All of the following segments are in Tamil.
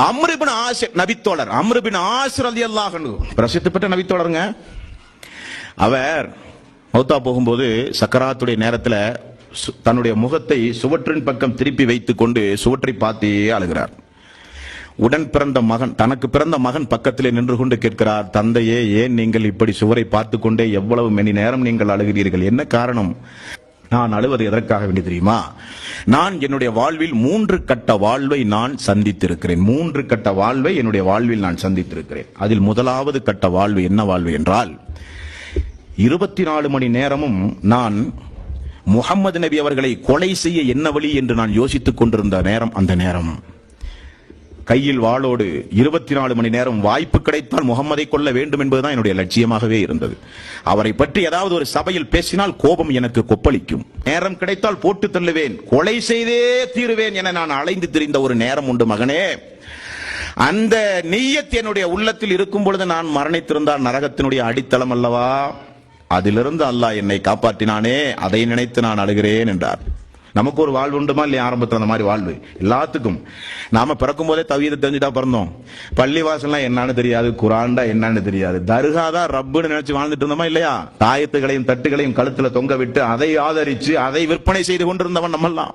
அம்ர் இப்னு ஆஸ் நபித்தோழர், அம்ர் இப்னு ஆஸ் ரலியல்லாஹு அன்ஹு பிரசித்தி பெற்ற நபித்தோழருங்க. அவர் மௌத்தா போகும்போது சக்கராத்துடைய நேரத்துல தன்னுடைய முகத்தை சுவற்றின் பக்கம் திருப்பி வைத்துக் கொண்டு சுவற்றை பார்த்தே அழுகிறார். உடன் பிறந்த மகன், தனக்கு பிறந்த மகன் பக்கத்திலே நின்று கொண்டு கேட்கிறார், தந்தையே, ஏன் நீங்கள் இப்படி சுவரை பார்த்து கொண்டே எவ்வளவு மணி நேரம் நீங்கள் அழுகிறீர்கள்? என்ன காரணம்? நான் அழுவது எதற்காக வேண்டி தெரியுமா? நான் என்னுடைய வாழ்வில் 3 கட்ட வாழ்வை நான் சந்தித்திருக்கிறேன். 3 கட்ட வாழ்வை என்னுடைய வாழ்வில் நான் சந்தித்திருக்கிறேன். அதில் முதலாவது கட்ட வாழ்வு என்ன வாழ்வு என்றால், 24 மணி நேரமும் நான் முஹம்மது நபி அவர்களை கொலை செய்ய என்ன வழி என்று நான் யோசித்துக் கொண்டிருந்த நேரம். அந்த நேரம் கையில் வாளோடு 24 மணி நேரம் வாய்ப்பு கிடைத்தால் முகம்மதை கொள்ள வேண்டும் என்பதுதான் என்னுடைய லட்சியமாகவே இருந்தது. அவரை பற்றி ஏதாவது ஒரு சபையில் பேசினால் கோபம் எனக்கு கொப்பளிக்கும். நேரம் கிடைத்தால் போட்டு தள்ளுவேன், கொலை செய்தே தீருவேன் என நான் அலைந்து திரிந்த ஒரு நேரம் உண்டு மகனே. அந்த நிய்யத் என்னுடைய உள்ளத்தில் இருக்கும் பொழுது நான் மரணித்திருந்தால் நரகத்தினுடைய அடித்தளம் அல்லவா, அதிலிருந்து அல்லாஹ் என்னை காப்பாற்றினானே, அதை நினைத்து நான் அழுகிறேன் என்றார். நமக்கு ஒரு வாழ்வு உண்டுமா இல்லையா? ஆரம்பத்தில் அந்த மாதிரி வாழ்வு எல்லாத்துக்கும். நாம பிறக்கும் போதே தவீதை தெரிஞ்சுட்டா பிறந்தோம். பள்ளிவாசல்லாம் என்னன்னு தெரியாது, குரான்டா என்னன்னு தெரியாது, தர்காதா ரப்புன்னு நினைச்சு வாழ்ந்துட்டு இருந்தோமா இல்லையா? தாயத்துகளையும் தட்டுகளையும் கழுத்துல தொங்க விட்டு அதை ஆதரிச்சு அதை விற்பனை செய்து கொண்டிருந்தவன் நம்மெல்லாம்.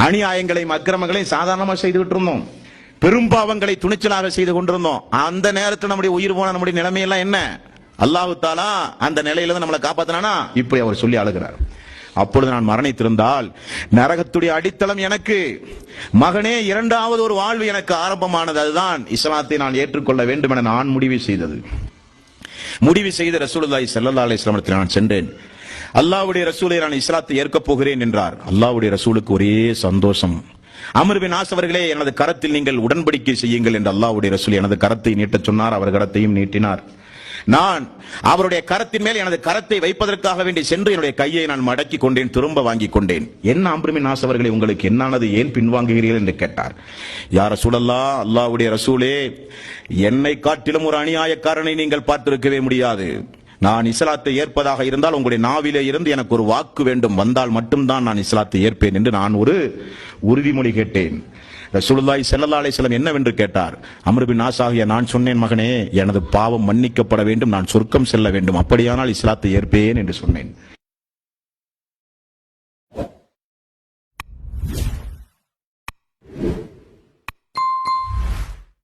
அநியாயங்களையும் அக்கிரமங்களையும் சாதாரணமா செய்துவிட்டு இருந்தோம். பெரும்பாவங்களை துணிச்சலாக செய்து கொண்டிருந்தோம். அந்த நேரத்தில் நம்முடைய உயிர் போன நம்முடைய நிலைமையெல்லாம் என்ன? அல்லாஹ் தஆலா அந்த நிலையில இருந்து நம்மளை காப்பாத்தினானா? இப்படி அவர் சொல்லி அழுகிறார். அப்பொழுது நான் மரணித்திருந்தால் நரகத்துடைய அடித்தளம் எனக்கு. மகனே, இரண்டாவது ஒரு வாழ்வு எனக்கு ஆரம்பமானது. அதுதான் இஸ்லாத்தை நான் ஏற்றுக்கொள்ள வேண்டும் என நான் முடிவு செய்த ரசூலுல்லாஹி ஸல்லல்லாஹு அலைஹி வஸல்லம் நான் சென்றேன். அல்லாஹ்வுடைய ரசூலை, நான் இஸ்லாத்தை ஏற்கப் போகிறேன் என்றார். அல்லாஹ்வுடைய ரசூலுக்கு ஒரே சந்தோஷம். அம்ர் பின் ஆஸ் அவர்களே, எனது கரத்தில் நீங்கள் உடன்படிக்கை செய்யுங்கள் என்று அல்லாஹ்வுடைய ரசூல் எனது கரத்தை நீட்டச் சொன்னார். அவர் கரத்தையும் நீட்டினார். நான் அவருடைய கரத்தின் மேல் எனது கரத்தை வைப்பதற்காக வேண்டி சென்று என்னுடைய கையை நான் மடக்கி கொண்டேன், திரும்ப வாங்கிக் கொண்டேன். என்ன அம்ர் பின் ஆஸ் அவர்களே, உங்களுக்கு என்னானது, ஏன் பின்வாங்குகிறீர்கள் என்று கேட்டார். யா ரசூலல்லாஹ், அல்லாஹ்வுடைய ரசூலே, என்னை காட்டிலும் ஒரு அநியாயக்காரனை நீங்கள் பார்த்திருக்கவே முடியாது. நான் இஸ்லாத்தை ஏற்பதாக இருந்தால் உங்களுடைய நாவிலே இருந்து எனக்கு ஒரு வாக்கு வேண்டும், வந்தால் மட்டும்தான் நான் இஸ்லாத்தை ஏற்பேன் என்று நான் ஒரு உறுதிமொழி கேட்டேன். ரசூலுல்லாஹி ஸல்லல்லாஹு அலைஹி வஸல்லம் என்னவென்று கேட்டார். அம்ர் பின் ஆஸ் ஆகிய நான் சொன்னேன், மகனே, எனது பாவம் மன்னிக்கப்பட வேண்டும், நான் சொர்க்கம் செல்ல வேண்டும், அப்படியானால் இஸ்லாத்தை ஏற்பேன் என்று சொன்னேன்.